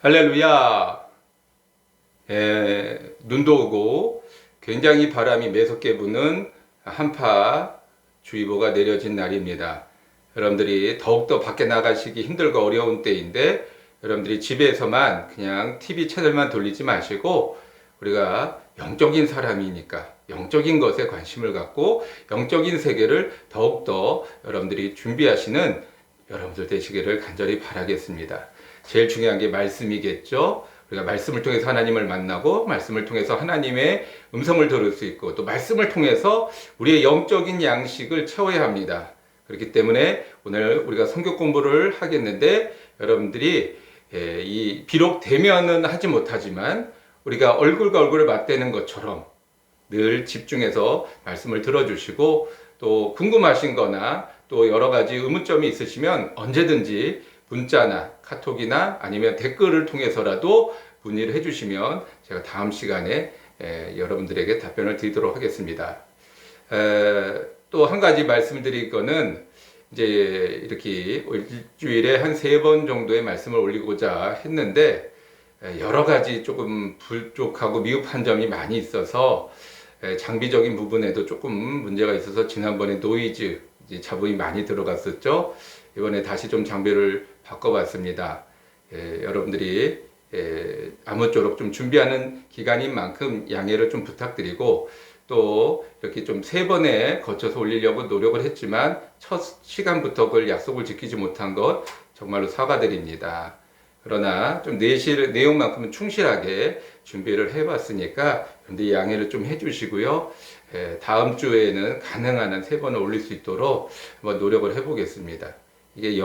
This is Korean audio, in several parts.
할렐루야. 눈도 오고 굉장히 바람이 매섭게 부는 한파 주의보가 내려진 날입니다. 여러분들이 더욱더 밖에 나가시기 힘들고 어려운 때인데 여러분들이 집에서만 그냥 TV 채널만 돌리지 마시고 우리가 영적인 사람이니까 영적인 것에 관심을 갖고 영적인 세계를 더욱더 여러분들이 준비하시는 여러분들 되시기를 간절히 바라겠습니다. 제일 중요한 게 말씀이겠죠. 우리가 말씀을 통해서 하나님을 만나고 말씀을 통해서 하나님의 음성을 들을 수 있고 또 말씀을 통해서 우리의 영적인 양식을 채워야 합니다. 그렇기 때문에 오늘 우리가 성경 공부를 하겠는데 여러분들이 비록 대면은 하지 못하지만 우리가 얼굴과 얼굴을 맞대는 것처럼 늘 집중해서 말씀을 들어주시고 또 궁금하신 거나 또 여러 가지 의문점이 있으시면 언제든지 문자나 카톡이나 아니면 댓글을 통해서라도 문의를 해주시면 제가 다음 시간에 여러분들에게 답변을 드리도록 하겠습니다. 또 한 가지 말씀드릴 거는 이제 이렇게 일주일에 한 3번 정도의 말씀을 올리고자 했는데 여러 가지 조금 부족하고 미흡한 점이 많이 있어서 장비적인 부분에도 조금 문제가 있어서 지난번에 노이즈 잡음이 많이 들어갔었죠. 이번에 다시 좀 장비를 바꿔봤습니다. 여러분들이 아무쪼록 좀 준비하는 기간인 만큼 양해를 좀 부탁드리고 또 이렇게 좀 3번에 거쳐서 올리려고 노력을 했지만 첫 시간부터 그걸 약속을 지키지 못한 것 정말로 사과드립니다. 그러나 좀 내용만큼은 충실하게 준비를 해봤으니까 여러분들이 양해를 좀 해주시고요. 다음 주에는 가능한 한 3번을 올릴 수 있도록 한번 노력을 해보겠습니다. 이게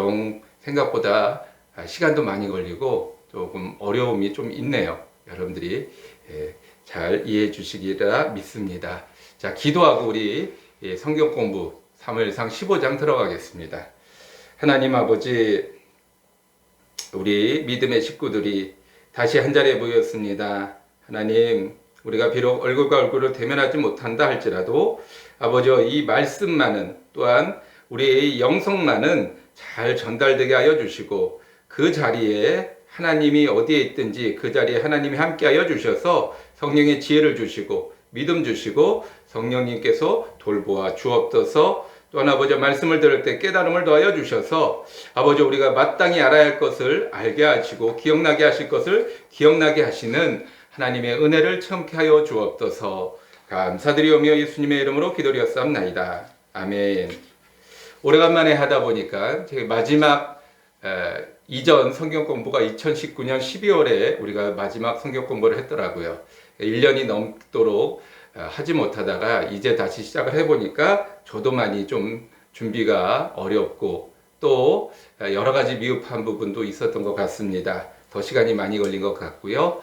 생각보다 시간도 많이 걸리고 조금 어려움이 좀 있네요. 여러분들이 잘 이해해 주시리라 믿습니다. 자, 기도하고 우리 성경 공부 사무엘상 15장 들어가겠습니다. 하나님 아버지, 우리 믿음의 식구들이 다시 한자리에 모였습니다. 하나님, 우리가 비록 얼굴과 얼굴을 대면하지 못한다 할지라도 아버지 이 말씀만은 또한 우리의 영성만은 잘 전달되게 하여 주시고 그 자리에 하나님이 어디에 있든지 그 자리에 하나님이 함께 하여 주셔서 성령의 지혜를 주시고 믿음 주시고 성령님께서 돌보아 주옵소서. 또한 아버지 말씀을 들을 때 깨달음을 더하여 주셔서 아버지 우리가 마땅히 알아야 할 것을 알게 하시고 기억나게 하실 것을 기억나게 하시는 하나님의 은혜를 체험케 하여 주옵소서. 감사드리오며 예수님의 이름으로 기도드렸사옵나이다. 아멘. 오래간만에 하다 보니까 마지막 이전 성경 공부가 2019년 12월에 우리가 마지막 성경 공부를 했더라고요. 1년이 넘도록 하지 못하다가 이제 다시 시작을 해보니까 저도 많이 좀 준비가 어렵고 또 여러 가지 미흡한 부분도 있었던 것 같습니다. 더 시간이 많이 걸린 것 같고요.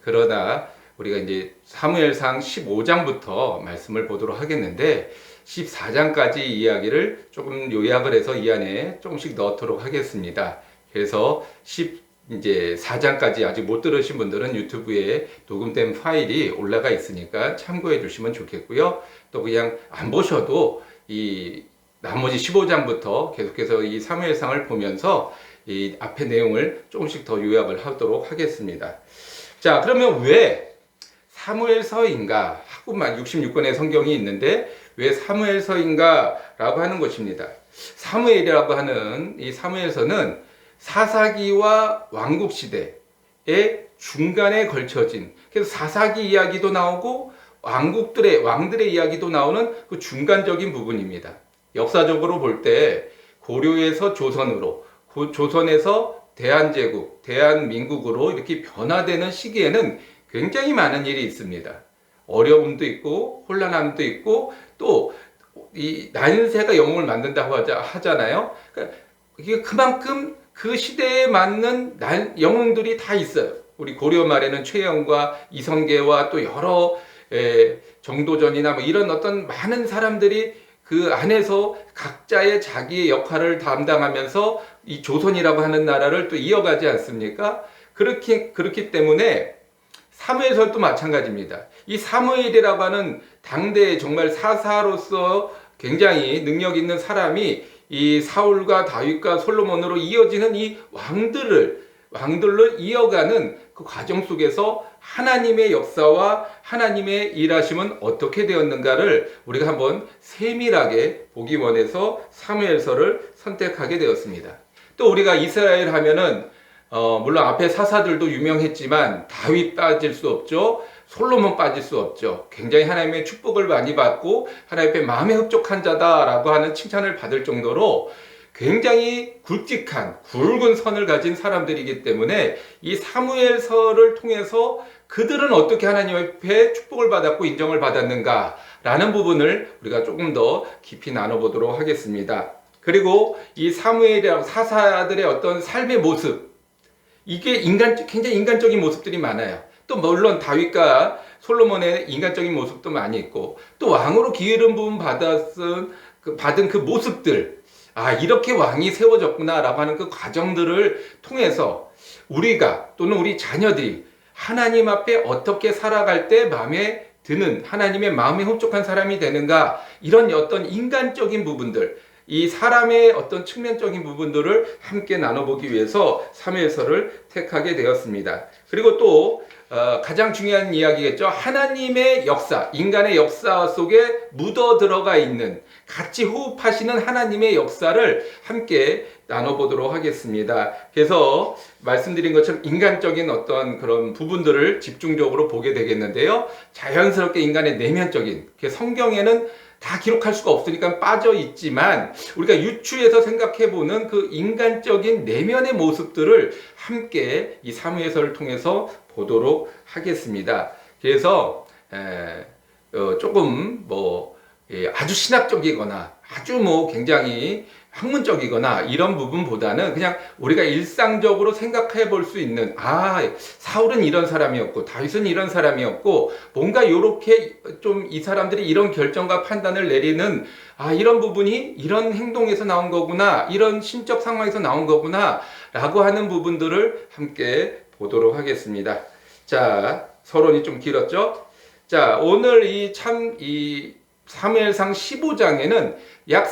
그러나 우리가 이제 사무엘상 15장부터 말씀을 보도록 하겠는데 14장까지 이야기를 조금 요약을 해서 이 안에 조금씩 넣도록 하겠습니다. 그래서 이제 4장까지 아직 못 들으신 분들은 유튜브에 녹음된 파일이 올라가 있으니까 참고해 주시면 좋겠고요. 또 그냥 안 보셔도 이 나머지 15장부터 계속해서 이 사무엘상을 보면서 이 앞의 내용을 조금씩 더 요약을 하도록 하겠습니다. 자, 그러면 왜 사무엘서인가 하고만 66권의 성경이 있는데 왜 사무엘서인가 라고 하는 것입니다. 사무엘이라고 하는 이 사무엘서는 사사기와 왕국시대의 중간에 걸쳐진, 그래서 사사기 이야기도 나오고 왕들의 이야기도 나오는 그 중간적인 부분입니다. 역사적으로 볼 때 고려에서 조선으로, 조선에서 대한제국, 대한민국으로 이렇게 변화되는 시기에는 굉장히 많은 일이 있습니다. 어려움도 있고 혼란함도 있고 또 이 난세가 영웅을 만든다고 하잖아요. 그러니까 이게 그만큼 그 시대에 맞는 영웅들이 다 있어요. 우리 고려 말에는 최영과 이성계와 또 여러 정도전이나 뭐 이런 어떤 많은 사람들이 그 안에서 각자의 자기의 역할을 담당하면서 이 조선이라고 하는 나라를 또 이어가지 않습니까? 그렇기 때문에 사무엘서도 마찬가지입니다. 이 사무엘이라고 하는 당대의 정말 사사로서 굉장히 능력 있는 사람이 이 사울과 다윗과 솔로몬으로 이어지는 이 왕들을 왕들로 이어가는 그 과정 속에서 하나님의 역사와 하나님의 일하심은 어떻게 되었는가를 우리가 한번 세밀하게 보기 원해서 사무엘서를 선택하게 되었습니다. 또 우리가 이스라엘 하면은 물론 앞에 사사들도 유명했지만 다윗 빠질 수 없죠. 솔로몬 빠질 수 없죠. 굉장히 하나님의 축복을 많이 받고 하나님의 마음에 흡족한 자다라고 하는 칭찬을 받을 정도로 굉장히 굵직한 굵은 선을 가진 사람들이기 때문에 이 사무엘서를 통해서 그들은 어떻게 하나님 앞에 축복을 받았고 인정을 받았는가 라는 부분을 우리가 조금 더 깊이 나눠보도록 하겠습니다. 그리고 이 사무엘이라고 사사들의 어떤 삶의 모습, 이게 굉장히 인간적인 모습들이 많아요. 또 물론 다윗과 솔로몬의 인간적인 모습도 많이 있고, 또 왕으로 기름 부음 받은 그 모습들, 이렇게 왕이 세워졌구나라고 하는 그 과정들을 통해서 우리가 또는 우리 자녀들이 하나님 앞에 어떻게 살아갈 때 마음에 드는 하나님의 마음에 흡족한 사람이 되는가, 이런 어떤 인간적인 부분들, 이 사람의 어떤 측면적인 부분들을 함께 나눠보기 위해서 사무엘서를 택하게 되었습니다. 그리고 또 가장 중요한 이야기겠죠. 하나님의 역사, 인간의 역사 속에 묻어 들어가 있는, 같이 호흡하시는 하나님의 역사를 함께 나눠보도록 하겠습니다. 그래서 말씀드린 것처럼 인간적인 어떤 그런 부분들을 집중적으로 보게 되겠는데요. 자연스럽게 인간의 내면적인, 성경에는 다 기록할 수가 없으니까 빠져 있지만 우리가 유추해서 생각해보는 그 인간적인 내면의 모습들을 함께 이 사무엘서를 통해서 보도록 하겠습니다. 그래서 조금 아주 신학적이거나 아주 굉장히 학문적이거나 이런 부분보다는 그냥 우리가 일상적으로 생각해 볼 수 있는, 사울은 이런 사람이었고 다윗은 이런 사람이었고 뭔가 요렇게 좀 이 사람들이 이런 결정과 판단을 내리는 이런 부분이 이런 행동에서 나온 거구나, 이런 심적 상황에서 나온 거구나 라고 하는 부분들을 함께 보도록 하겠습니다. 자, 서론이 좀 길었죠? 자, 오늘 이 사무엘상 15장에는 약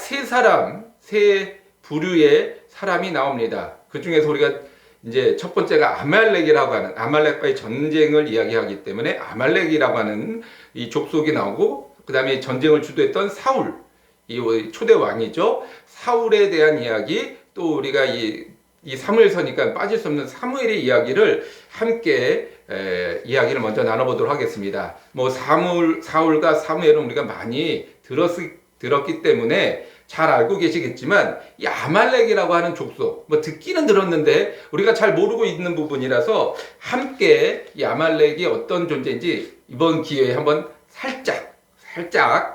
세 부류의 사람이 나옵니다. 그 중에서 우리가 이제 첫 번째가 아말렉이라고 하는, 아말렉과의 전쟁을 이야기하기 때문에 아말렉이라고 하는 이 족속이 나오고, 그 다음에 전쟁을 주도했던 사울, 이 초대 왕이죠. 사울에 대한 이야기, 또 우리가 이 사무엘서니까 빠질 수 없는 사무엘의 이야기를 함께 이야기를 먼저 나눠보도록 하겠습니다. 사울과 사무엘은 우리가 많이 들었기 때문에 잘 알고 계시겠지만 이 아말렉이라고 하는 족속, 듣기는 들었는데 우리가 잘 모르고 있는 부분이라서 함께 이 아말렉이 어떤 존재인지 이번 기회에 한번 살짝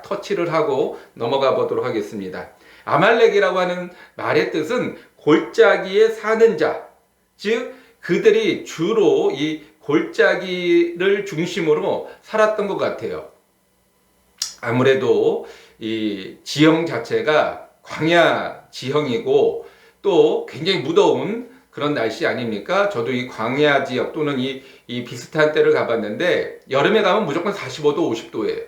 터치를 하고 넘어가 보도록 하겠습니다. 아말렉이라고 하는 말의 뜻은 골짜기에 사는 자, 즉 그들이 주로 이 골짜기를 중심으로 살았던 것 같아요. 아무래도 이 지형 자체가 광야 지형이고 또 굉장히 무더운 그런 날씨 아닙니까? 저도 이 광야 지역 또는 이 비슷한 때를 가봤는데 여름에 가면 무조건 45도, 50도예요.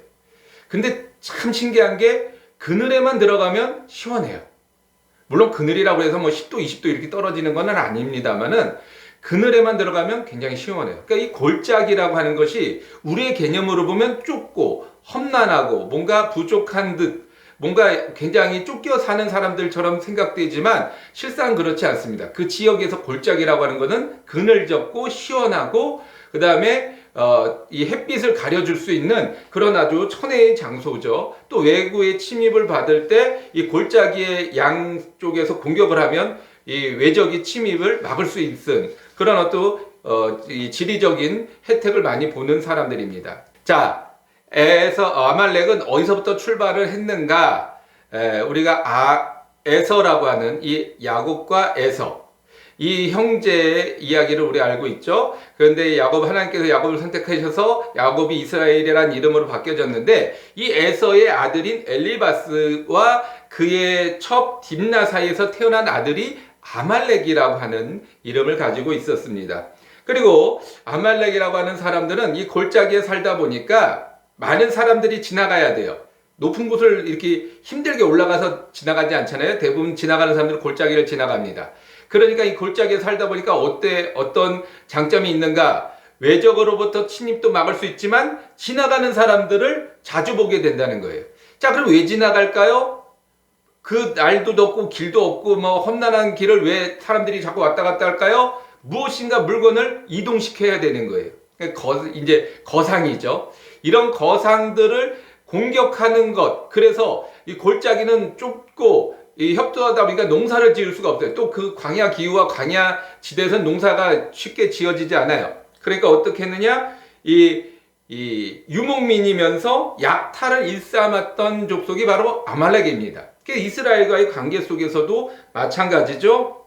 근데 참 신기한 게 그늘에만 들어가면 시원해요. 물론 그늘이라고 해서 10도, 20도 이렇게 떨어지는 건 아닙니다만은 그늘에만 들어가면 굉장히 시원해요. 그러니까 이 골짜기라고 하는 것이 우리의 개념으로 보면 좁고 험난하고 뭔가 부족한 듯, 뭔가 굉장히 쫓겨 사는 사람들처럼 생각되지만 실상 그렇지 않습니다. 그 지역에서 골짜기라고 하는 것은 그늘졌고 시원하고 그 다음에 이 햇빛을 가려줄 수 있는 그런 아주 천혜의 장소죠. 또 외구의 침입을 받을 때 이 골짜기의 양쪽에서 공격을 하면 이 외적의 침입을 막을 수 있는 그런 어떤 이 지리적인 혜택을 많이 보는 사람들입니다. 자, 아말렉은 어디서부터 출발을 했는가? 우리가 에서라고 하는 이 야곱과 에서, 이 형제의 이야기를 우리 알고 있죠. 그런데 하나님께서 야곱을 선택하셔서 야곱이 이스라엘이라는 이름으로 바뀌어졌는데 이 에서의 아들인 엘리바스와 그의 첩 딥나 사이에서 태어난 아들이 아말렉이라고 하는 이름을 가지고 있었습니다. 그리고 아말렉이라고 하는 사람들은 이 골짜기에 살다 보니까 많은 사람들이 지나가야 돼요. 높은 곳을 이렇게 힘들게 올라가서 지나가지 않잖아요. 대부분 지나가는 사람들은 골짜기를 지나갑니다. 그러니까 이 골짜기에 살다 보니까 어떤 장점이 있는가? 외적으로부터 침입도 막을 수 있지만 지나가는 사람들을 자주 보게 된다는 거예요. 자, 그럼 왜 지나갈까요? 그 날도 덥고 길도 없고 뭐 험난한 길을 왜 사람들이 자꾸 왔다 갔다 할까요? 무엇인가 물건을 이동시켜야 되는 거예요. 이제 거상이죠. 이런 거상들을 공격하는 것. 그래서 이 골짜기는 좁고 협소하다 보니까 농사를 지을 수가 없어요. 또 그 광야 기후와 광야 지대에서는 농사가 쉽게 지어지지 않아요. 그러니까 어떻게 했느냐? 이 유목민이면서 약탈을 일삼았던 족속이 바로 아말렉입니다. 이스라엘과의 관계 속에서도 마찬가지죠.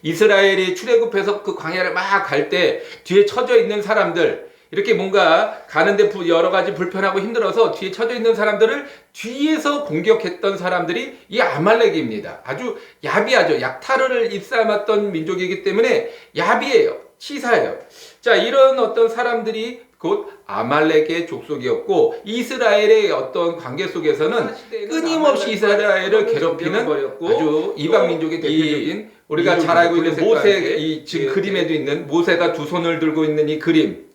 이스라엘이 출애굽해서 그 광야를 막 갈 때 뒤에 처져 있는 사람들, 이렇게 뭔가 가는데 여러 가지 불편하고 힘들어서 뒤에 처져 있는 사람들을 뒤에서 공격했던 사람들이 이 아말렉입니다. 아주 야비하죠. 약탈을 입삼았던 민족이기 때문에 야비해요. 치사해요. 자, 이런 어떤 사람들이 곧 아말렉의 족속이었고, 이스라엘의 어떤 관계 속에서는 끊임없이 이스라엘을 괴롭히는 아주 이방 민족의 대표적인, 우리가 잘 알고 있는 모세, 지금 그림에도 있는 모세가 두 손을 들고 있는 이 그림,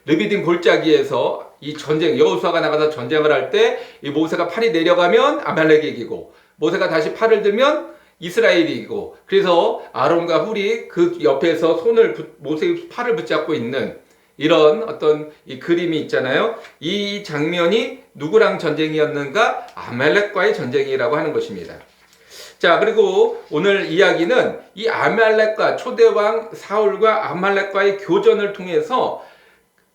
르비딤 골짜기에서 이 전쟁, 여호수아가 나가서 전쟁을 할 때 이 모세가 팔이 내려가면 아말렉이 이기고, 모세가 다시 팔을 들면 이스라엘이 이기고, 그래서 아론과 훌이 그 옆에서 모세의 팔을 붙잡고 있는 이런 어떤 이 그림이 있잖아요. 이 장면이 누구랑 전쟁이었는가? 아말렉과의 전쟁이라고 하는 것입니다. 자, 그리고 오늘 이야기는 이 아말렉과 초대왕 사울과 아말렉과의 교전을 통해서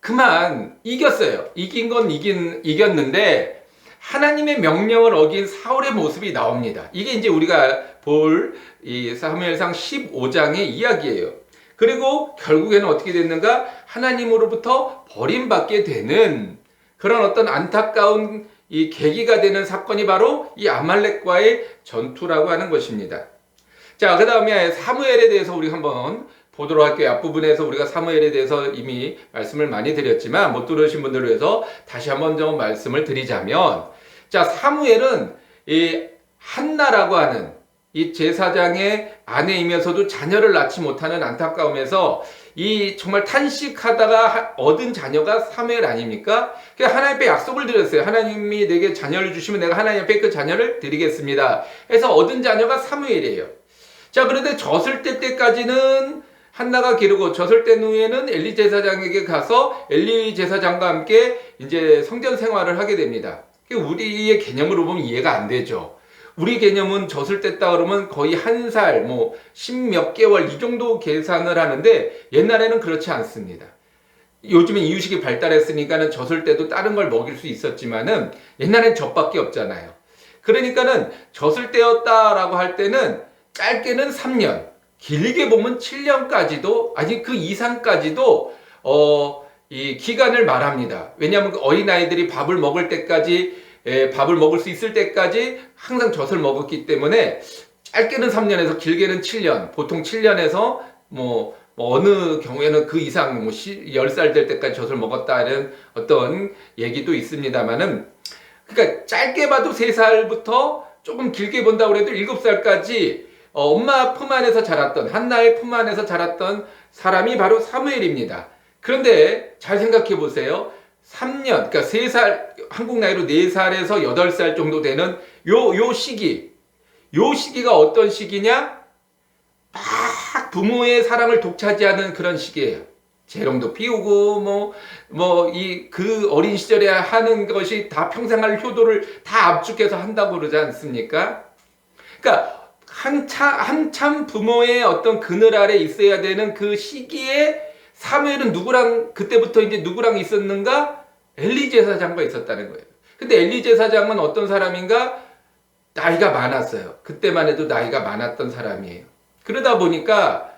그만 이겼어요. 이긴 건 이겼는데 하나님의 명령을 어긴 사울의 모습이 나옵니다. 이게 이제 우리가 볼 이 사무엘상 15장의 이야기예요. 그리고 결국에는 어떻게 됐는가? 하나님으로부터 버림받게 되는 그런 어떤 안타까운 이 계기가 되는 사건이 바로 이 아말렉과의 전투라고 하는 것입니다. 자, 그 다음에 사무엘에 대해서 우리 한번 보도록 할게요. 앞부분에서 우리가 사무엘에 대해서 이미 말씀을 많이 드렸지만 못 들으신 분들을 위해서 다시 한번 좀 말씀을 드리자면, 자, 사무엘은 이 한나라고 하는 이 제사장의 아내이면서도 자녀를 낳지 못하는 안타까움에서 이 정말 탄식하다가 얻은 자녀가 사무엘 아닙니까? 하나님 앞에 약속을 드렸어요. 하나님이 내게 자녀를 주시면 내가 하나님 앞에 그 자녀를 드리겠습니다. 해서 얻은 자녀가 사무엘이에요. 자, 그런데 젖을 뗄 때까지는 한나가 기르고, 젖을 뗀 후에는 엘리 제사장에게 가서 엘리 제사장과 함께 이제 성전 생활을 하게 됩니다. 우리의 개념으로 보면 이해가 안 되죠. 우리 개념은 젖을 뗐다 그러면 거의 한 살, 뭐, 10몇 개월 이 정도 계산을 하는데 옛날에는 그렇지 않습니다. 요즘엔 이유식이 발달했으니까는 젖을 때도 다른 걸 먹일 수 있었지만은 옛날엔 젖밖에 없잖아요. 그러니까는 젖을 떼었다라고 할 때는 짧게는 3년, 길게 보면 7년까지도, 아니 그 이상까지도 이 기간을 말합니다. 왜냐하면 어린아이들이 밥을 먹을 때까지, 밥을 먹을 수 있을 때까지 항상 젖을 먹었기 때문에 짧게는 3년에서 길게는 7년, 보통 7년에서 뭐 어느 경우에는 그 이상 10살 될 때까지 젖을 먹었다는 어떤 얘기도 있습니다만은, 그러니까 짧게 봐도 3살부터 조금 길게 본다고 해도 7살까지 엄마 품 안에서 자랐던, 한나의 품 안에서 자랐던 사람이 바로 사무엘입니다. 그런데 잘 생각해 보세요. 3년, 그러니까 3살, 한국 나이로 4살에서 8살 정도 되는 요 시기가 어떤 시기냐? 막 부모의 사랑을 독차지하는 그런 시기예요. 재롱도 피우고, 그 어린 시절에 하는 것이 다 평생할 효도를 다 압축해서 한다고 그러지 않습니까? 그러니까, 한참 부모의 어떤 그늘 아래 있어야 되는 그 시기에 사무엘은 그때부터 이제 누구랑 있었는가? 엘리 제사장과 있었다는 거예요. 근데 엘리 제사장은 어떤 사람인가? 나이가 많았어요. 그때만 해도 나이가 많았던 사람이에요. 그러다 보니까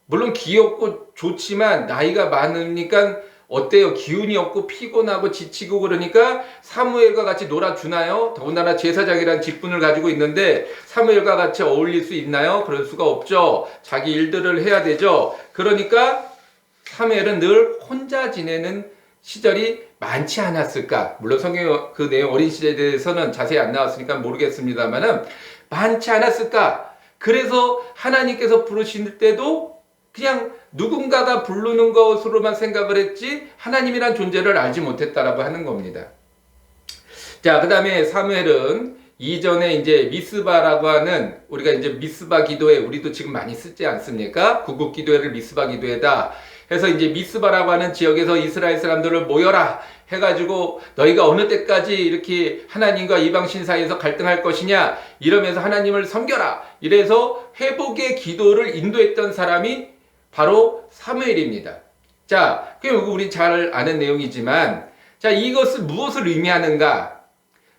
물론 귀엽고 좋지만 나이가 많으니까 어때요? 기운이 없고 피곤하고 지치고 그러니까 사무엘과 같이 놀아주나요? 더군다나 제사장이라는 직분을 가지고 있는데 사무엘과 같이 어울릴 수 있나요? 그럴 수가 없죠. 자기 일들을 해야 되죠. 그러니까 사무엘은 늘 혼자 지내는 시절이 많지 않았을까? 물론 성경 그 내용 어린 시대에 대해서는 자세히 안 나왔으니까 모르겠습니다만은 많지 않았을까? 그래서 하나님께서 부르실 때도 그냥 누군가가 부르는 것으로만 생각을 했지 하나님이란 존재를 알지 못했다라고 하는 겁니다. 자, 그 다음에 사무엘은 이전에 이제 미스바라고 하는, 우리가 이제 미스바 기도회 우리도 지금 많이 쓰지 않습니까? 구국 기도회를 미스바 기도회다 해서 이제 미스바라고 하는 지역에서 이스라엘 사람들을 모여라 해가지고 너희가 어느 때까지 이렇게 하나님과 이방신 사이에서 갈등할 것이냐 이러면서 하나님을 섬겨라 이래서 회복의 기도를 인도했던 사람이 바로 사무엘입니다. 자, 그럼 우리 잘 아는 내용이지만, 자, 이것은 무엇을 의미하는가?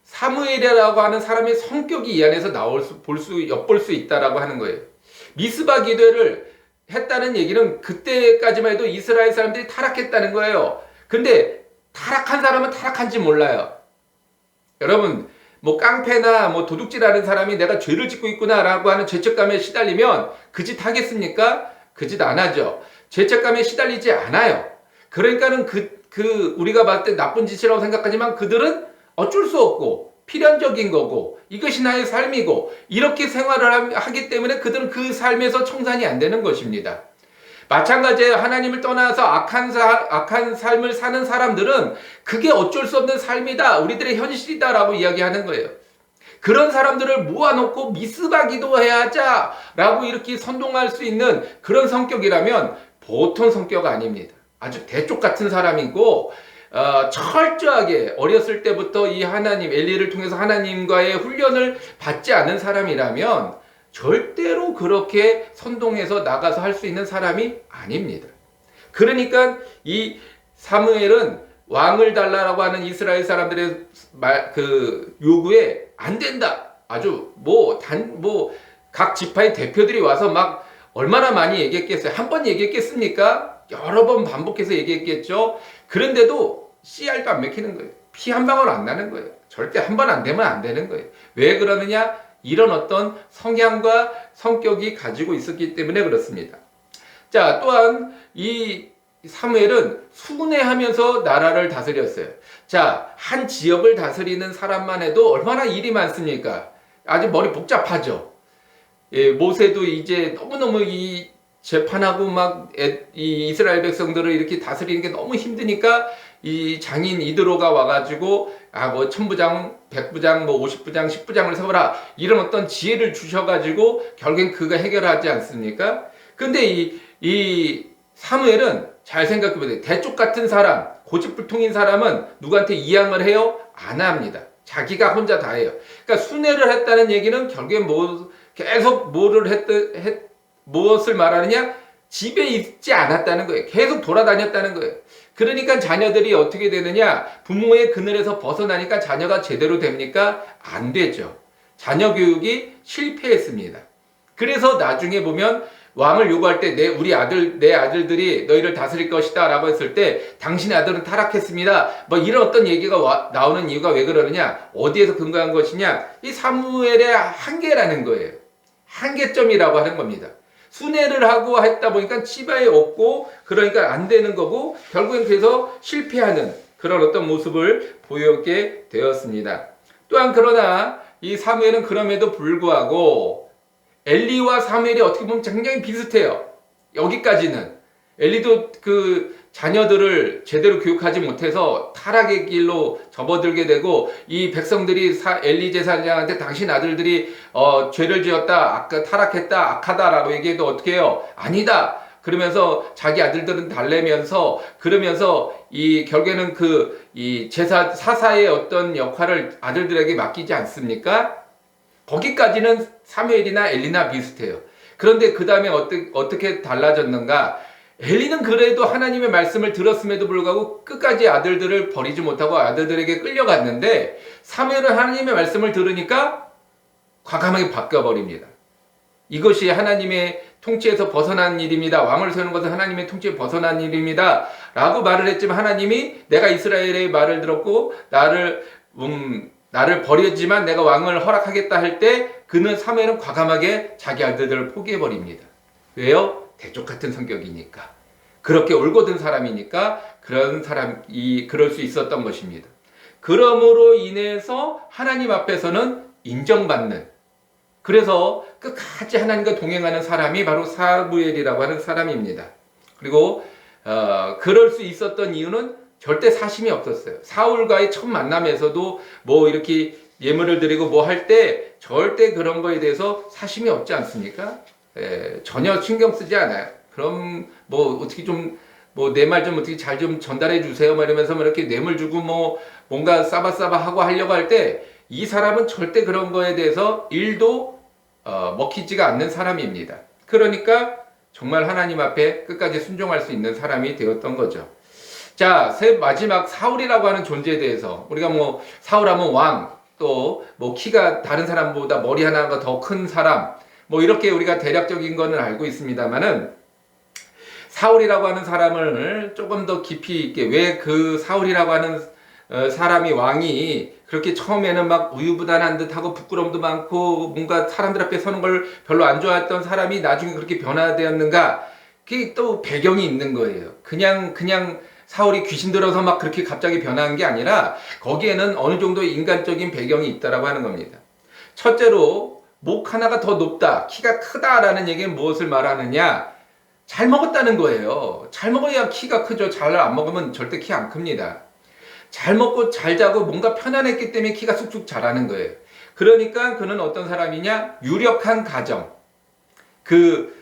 사무엘이라고 하는 사람의 성격이 이 안에서 엿볼 수 있다라고 하는 거예요. 미스바 기도를 했다는 얘기는 그때까지만 해도 이스라엘 사람들이 타락했다는 거예요. 근데 타락한 사람은 타락한지 몰라요. 여러분, 뭐 깡패나 뭐 도둑질하는 사람이 내가 죄를 짓고 있구나라고 하는 죄책감에 시달리면 그 짓 하겠습니까? 그 짓 안 하죠. 죄책감에 시달리지 않아요. 그러니까는 우리가 봤을 때 나쁜 짓이라고 생각하지만 그들은 어쩔 수 없고 필연적인 거고 이것이 나의 삶이고 이렇게 생활을 하기 때문에 그들은 그 삶에서 청산이 안 되는 것입니다. 마찬가지예요. 하나님을 떠나서 악한 삶을 사는 사람들은 그게 어쩔 수 없는 삶이다. 우리들의 현실이다라고 이야기하는 거예요. 그런 사람들을 모아놓고 미스바 기도해야 하자라고 이렇게 선동할 수 있는 그런 성격이라면 보통 성격 아닙니다. 아주 대쪽 같은 사람이고 철저하게 어렸을 때부터 이 하나님, 엘리를 통해서 하나님과의 훈련을 받지 않은 사람이라면 절대로 그렇게 선동해서 나가서 할 수 있는 사람이 아닙니다. 그러니까 이 사무엘은 왕을 달라라고 하는 이스라엘 사람들의 요구에 안 된다. 아주 각 지파의 대표들이 와서 막 얼마나 많이 얘기했겠어요. 한 번 얘기했겠습니까? 여러 번 반복해서 얘기했겠죠. 그런데도 씨알도 안 맥히는 거예요. 피 한 방울 안 나는 거예요. 절대 한 번 안 되면 안 되는 거예요. 왜 그러느냐? 이런 어떤 성향과 성격이 가지고 있었기 때문에 그렇습니다. 자, 또한 이 사무엘은 순회하면서 나라를 다스렸어요. 자, 한 지역을 다스리는 사람만 해도 얼마나 일이 많습니까? 아주 머리 복잡하죠. 예, 모세도 이제 너무너무 이 재판하고 이 이스라엘 백성들을 이렇게 다스리는 게 너무 힘드니까 이 장인 이드로가 와가지고 뭐 천부장, 백부장, 뭐 50부장, 10부장을 세워라 이런 어떤 지혜를 주셔가지고 결국엔 그가 해결하지 않습니까? 근데 이 사무엘은 잘 생각해보세요. 대쪽 같은 사람, 고집불통인 사람은 누구한테 이양을 해요? 안 합니다. 자기가 혼자 다 해요. 그러니까 순회를 했다는 얘기는 결국엔 계속 무엇을 말하느냐? 집에 있지 않았다는 거예요. 계속 돌아다녔다는 거예요. 그러니까 자녀들이 어떻게 되느냐? 부모의 그늘에서 벗어나니까 자녀가 제대로 됩니까? 안 되죠. 자녀 교육이 실패했습니다. 그래서 나중에 보면 왕을 요구할 때 내 아들들이 너희를 다스릴 것이다 라고 했을 때 당신의 아들은 타락했습니다. 뭐 이런 어떤 얘기가 나오는 이유가 왜 그러느냐? 어디에서 근거한 것이냐? 이 사무엘의 한계라는 거예요. 한계점이라고 하는 겁니다. 순회를 하고 했다 보니까 치바에 없고 그러니까 안 되는 거고 결국엔 그래서 실패하는 그런 어떤 모습을 보이게 되었습니다. 또한 그러나 이 사무엘은 그럼에도 불구하고 엘리와 사무엘이 어떻게 보면 굉장히 비슷해요. 여기까지는 엘리도 그 자녀들을 제대로 교육하지 못해서 타락의 길로 접어들게 되고 이 백성들이 엘리 제사장한테 당신 아들들이 죄를 지었다, 타락했다, 악하다라고 얘기해도 어떻게 해요? 아니다. 그러면서 자기 아들들은 달래면서 그러면서 이 결국에는 이 사사의 어떤 역할을 아들들에게 맡기지 않습니까? 거기까지는 사무엘이나 엘리나 비슷해요. 그런데 그 다음에 어떻게 달라졌는가? 엘리는 그래도 하나님의 말씀을 들었음에도 불구하고 끝까지 아들들을 버리지 못하고 아들들에게 끌려갔는데 사무엘은 하나님의 말씀을 들으니까 과감하게 바뀌어버립니다. 이것이 하나님의 통치에서 벗어난 일입니다. 왕을 세우는 것은 하나님의 통치에 벗어난 일입니다. 라고 말을 했지만 하나님이 내가 이스라엘의 말을 들었고 나를 버렸지만 내가 왕을 허락하겠다 할 때 그는 사무엘은 과감하게 자기 아들들을 포기해버립니다. 왜요? 대쪽 같은 성격이니까. 그렇게 올곧은 사람이니까 그런 사람이 그럴 수 있었던 것입니다. 그러므로 인해서 하나님 앞에서는 인정받는, 그래서 끝까지 하나님과 동행하는 사람이 바로 사무엘이라고 하는 사람입니다. 그리고 그럴 수 있었던 이유는 절대 사심이 없었어요. 사울과의 첫 만남에서도 뭐 이렇게 예물을 드리고 뭐 할 때 절대 그런 거에 대해서 사심이 없지 않습니까? 전혀 신경 쓰지 않아요. 그럼 뭐 어떻게 좀 뭐 내 말 좀 어떻게 잘 좀 전달해 주세요. 뭐 이러면서 뭐 이렇게 뇌물 주고 뭐 뭔가 싸바싸바 하고 하려고 할 때 이 사람은 절대 그런 거에 대해서 일도 먹히지가 않는 사람입니다. 그러니까 정말 하나님 앞에 끝까지 순종할 수 있는 사람이 되었던 거죠. 자, 마지막 사울이라고 하는 존재에 대해서 우리가 뭐 사울하면 왕, 또 뭐 키가 다른 사람보다 머리 하나가 더 큰 사람, 뭐 이렇게 우리가 대략적인 거는 알고 있습니다만은 사울이라고 하는 사람을 조금 더 깊이 있게, 왜 그 사울이라고 하는 사람이 왕이 그렇게 처음에는 막 우유부단한 듯하고 부끄러움도 많고 뭔가 사람들 앞에 서는 걸 별로 안 좋아했던 사람이 나중에 그렇게 변화되었는가? 그게 또 배경이 있는 거예요. 그냥 사울이 귀신 들어서 막 그렇게 갑자기 변한 게 아니라 거기에는 어느 정도 인간적인 배경이 있다라고 하는 겁니다. 첫째로 목 하나가 더 높다, 키가 크다라는 얘기는 무엇을 말하느냐? 잘 먹었다는 거예요. 잘 먹어야 키가 크죠. 잘 안 먹으면 절대 키 안 큽니다. 잘 먹고 잘 자고 뭔가 편안했기 때문에 키가 쑥쑥 자라는 거예요. 그러니까 그는 어떤 사람이냐? 유력한 가정. 그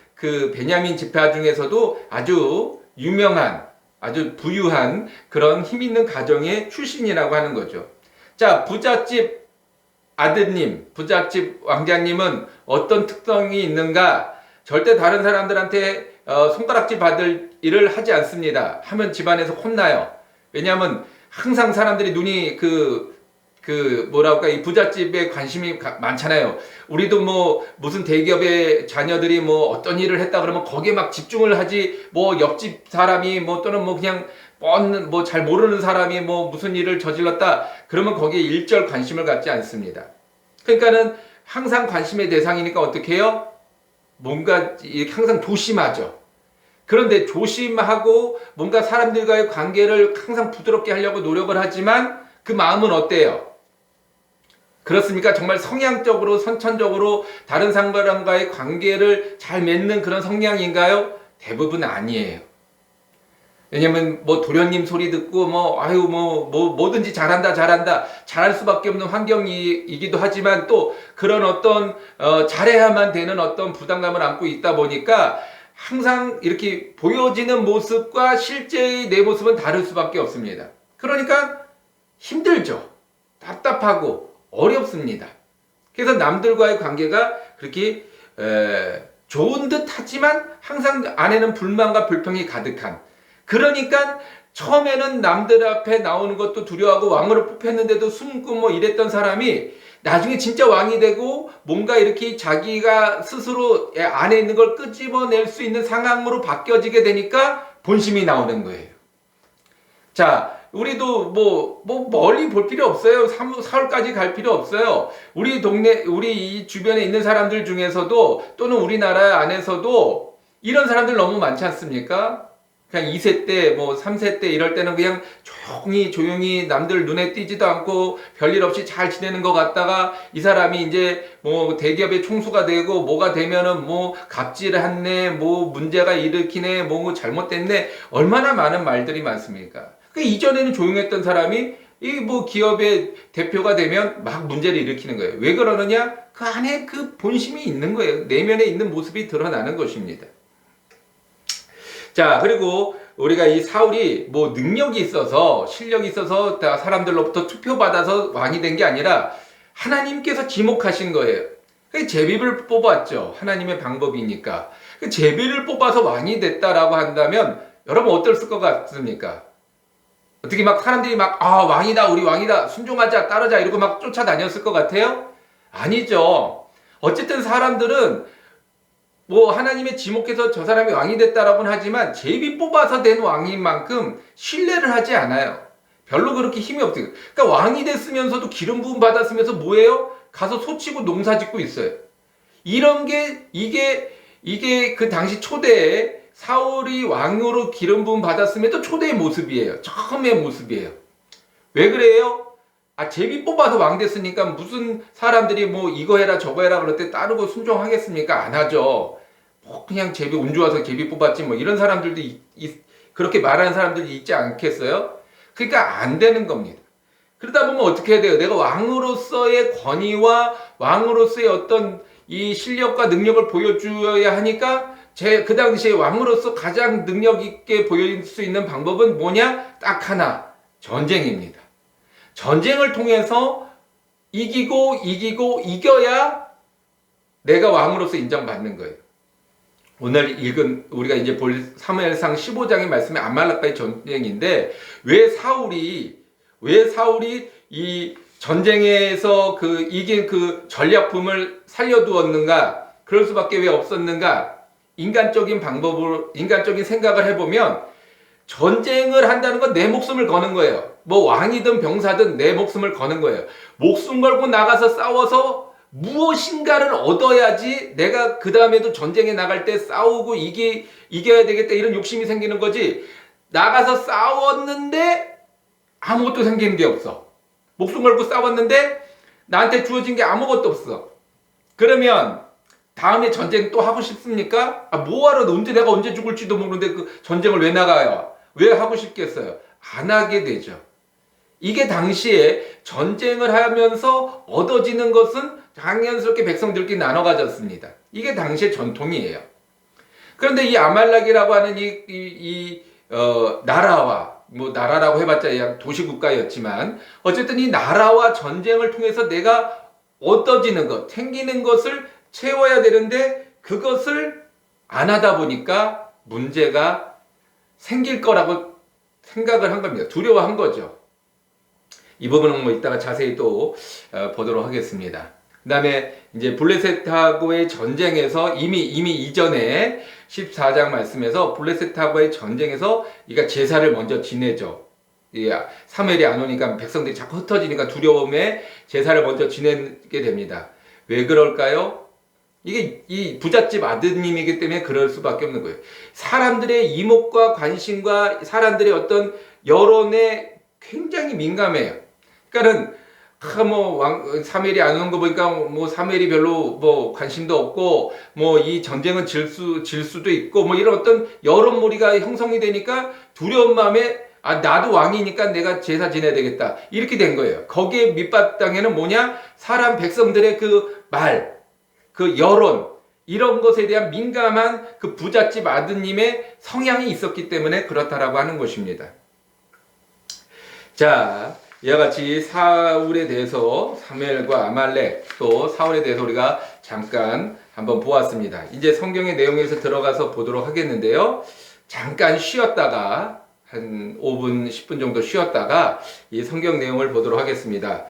베냐민 지파 중에서도 아주 유명한, 아주 부유한 그런 힘 있는 가정의 출신이라고 하는 거죠. 자, 부잣집 아드님, 부잣집 왕자님은 어떤 특성이 있는가? 절대 다른 사람들한테 손가락질 받을 일을 하지 않습니다. 하면 집안에서 혼나요. 왜냐하면 항상 사람들이 눈이 뭐랄까, 이 부잣집에 관심이 많잖아요. 우리도 뭐 무슨 대기업의 자녀들이 뭐 어떤 일을 했다 그러면 거기에 막 집중을 하지, 뭐 옆집 사람이 뭐 또는 뭐 그냥 뭐 잘 모르는 사람이 뭐 무슨 일을 저질렀다 그러면 거기에 일절 관심을 갖지 않습니다. 그러니까는 항상 관심의 대상이니까 어떻게 해요? 뭔가 항상 조심하죠. 그런데 조심하고 뭔가 사람들과의 관계를 항상 부드럽게 하려고 노력을 하지만 그 마음은 어때요? 그렇습니까? 정말 성향적으로 선천적으로 다른 사람과의 관계를 잘 맺는 그런 성향인가요? 대부분 아니에요. 왜냐면 뭐 도련님 소리 듣고 뭐든지 잘한다 잘할 수밖에 없는 환경이기도 하지만 또 그런 어떤 잘해야만 되는 어떤 부담감을 안고 있다 보니까 항상 이렇게 보여지는 모습과 실제의 내 모습은 다를 수밖에 없습니다. 그러니까 힘들죠. 답답하고 어렵습니다. 그래서 남들과의 관계가 그렇게 좋은 듯 하지만 항상 안에는 불만과 불평이 가득한, 그러니까 처음에는 남들 앞에 나오는 것도 두려워하고 왕으로 뽑혔는데도 숨고 뭐 이랬던 사람이 나중에 진짜 왕이 되고 뭔가 이렇게 자기가 스스로 안에 있는 걸 끄집어낼 수 있는 상황으로 바뀌어지게 되니까 본심이 나오는 거예요. 자, 우리도 뭐 멀리 볼 필요 없어요. 서울까지 갈 필요 없어요. 우리 동네, 우리 이 주변에 있는 사람들 중에서도 또는 우리나라 안에서도 이런 사람들 너무 많지 않습니까? 그냥 2세 때, 뭐 3세 때 이럴 때는 그냥 조용히 남들 눈에 띄지도 않고 별일 없이 잘 지내는 것 같다가 이 사람이 이제 뭐 대기업의 총수가 되고 뭐가 되면은 뭐 갑질했네, 뭐 문제가 일으키네, 뭐 잘못됐네, 얼마나 많은 말들이 많습니까? 그 이전에는 조용했던 사람이 이 뭐 기업의 대표가 되면 막 문제를 일으키는 거예요. 왜 그러느냐? 그 안에 그 본심이 있는 거예요. 내면에 있는 모습이 드러나는 것입니다. 자, 그리고 우리가 이 사울이 뭐 능력이 있어서 실력이 있어서 사람들로부터 투표받아서 왕이 된 게 아니라 하나님께서 지목하신 거예요. 제비를 뽑았죠. 하나님의 방법이니까. 제비를 뽑아서 왕이 됐다라고 한다면 여러분 어떨 것 같습니까? 어떻게 막 사람들이 막 왕이다, 우리 왕이다, 순종하자, 따르자 이러고 막 쫓아다녔을 것 같아요? 아니죠. 어쨌든 사람들은 뭐 하나님의 지목해서 저 사람이 왕이 됐다라고는 하지만 제비 뽑아서 된 왕인 만큼 신뢰를 하지 않아요. 별로 그렇게 힘이 없어요. 그러니까 왕이 됐으면서도 기름 부음 받았으면서 뭐예요? 가서 소치고 농사 짓고 있어요. 이런 게 이게 그 당시 초대에 사울이 왕으로 기름 부음 받았음에도 초대의 모습이에요. 처음의 모습이에요. 왜 그래요? 제비 뽑아서 왕 됐으니까 무슨 사람들이 뭐 이거 해라 저거 해라 그럴 때 따르고 순종하겠습니까? 안 하죠. 뭐 그냥 제비 운 좋아서 제비 뽑았지 뭐 이런 사람들도 그렇게 말하는 사람들이 있지 않겠어요? 그러니까 안 되는 겁니다. 그러다 보면 어떻게 해야 돼요? 내가 왕으로서의 권위와 왕으로서의 어떤 이 실력과 능력을 보여줘야 하니까 그 당시에 왕으로서 가장 능력 있게 보일 수 있는 방법은 뭐냐? 딱 하나. 전쟁입니다. 전쟁을 통해서 이겨야 내가 왕으로서 인정받는 거예요. 오늘 읽은 우리가 이제 볼 사무엘상 15장의 말씀이 아말렉과의 전쟁인데 왜 사울이 이 전쟁에서 이긴 그 전략품을 살려두었는가? 그럴 수밖에 왜 없었는가? 인간적인 생각을 해보면 전쟁을 한다는 건 내 목숨을 거는 거예요. 뭐 왕이든 병사든 내 목숨을 거는 거예요. 목숨 걸고 나가서 싸워서 무엇인가를 얻어야지 내가 그 다음에도 전쟁에 나갈 때 싸우고 이겨야 되겠다 이런 욕심이 생기는 거지. 나가서 싸웠는데 아무것도 생기는 게 없어. 목숨 걸고 싸웠는데 나한테 주어진 게 아무것도 없어. 그러면 다음에 전쟁 또 하고 싶습니까? 뭐하러 내가 언제 죽을지도 모르는데 그 전쟁을 왜 나가요? 왜 하고 싶겠어요? 안 하게 되죠. 이게 당시에 전쟁을 하면서 얻어지는 것은 당연스럽게 백성들끼리 나눠 가졌습니다. 이게 당시의 전통이에요. 그런데 이 아말렉이라고 하는 나라와 나라라고 해봤자 도시국가였지만 어쨌든 이 나라와 전쟁을 통해서 내가 얻어지는 것, 생기는 것을 채워야 되는데 그것을 안 하다 보니까 문제가 생길 거라고 생각을 한 겁니다. 두려워한 거죠. 이 부분은 이따가 자세히 또 보도록 하겠습니다. 그 다음에 이제 블레셋하고의 전쟁에서 이미 이전에 14장 말씀에서 블레셋하고의 전쟁에서 그러니까 제사를 먼저 지내죠. 사무엘이 안 오니까 백성들이 자꾸 흩어지니까 두려움에 제사를 먼저 지내게 됩니다. 왜 그럴까요? 이게 이 부잣집 아드님이기 때문에 그럴 수밖에 없는 거예요. 사람들의 이목과 관심과 사람들의 어떤 여론에 굉장히 민감해요. 그러니까는 사무엘이 안 오는 거 보니까 사무엘이 별로 관심도 없고 이 전쟁은 질 수도 있고 이런 어떤 여론몰이가 형성이 되니까 두려운 마음에 나도 왕이니까 내가 제사 지내야 되겠다 이렇게 된 거예요. 거기에 밑바탕에는 뭐냐? 사람 백성들의 그 여론 이런 것에 대한 민감한 그 부잣집 아드님의 성향이 있었기 때문에 그렇다라고 하는 것입니다. 자, 이와 같이 사울에 대해서 사무엘과 아말렉 또 사울에 대해서 우리가 잠깐 한번 보았습니다. 이제 성경의 내용에서 들어가서 보도록 하겠는데요. 잠깐 쉬었다가 한 5분, 10분 정도 쉬었다가 이 성경 내용을 보도록 하겠습니다.